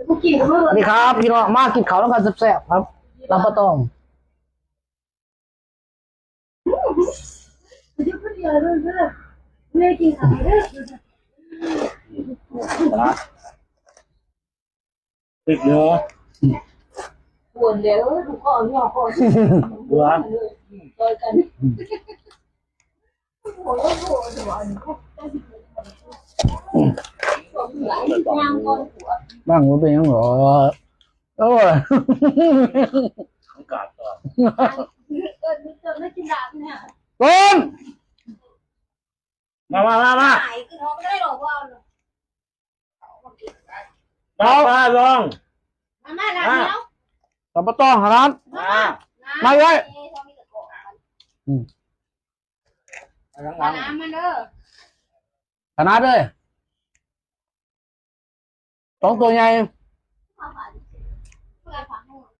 สวัสดีครับพี่น้องมากินข้าวแล้วกันแซ่บๆครับลำปะตองติดเนื้อปวดเดี๋ยวถูกก็เอาเนี่ยก่อนเบื่อโดยกันโอ้ยโอ้ยหวานหลายย่างก่อนปวดบ้างมันเป็นยังไงโอ้ยอากาศก่อนไม่กินดาบเนี่ยต้นมาหายคือท้องไม่ได้หรอกว่ามาลองมาแล้ว ลำปะตองหาร้านมาเลยน้ำมันเด้อขนาดเลยสองตัวใหญ่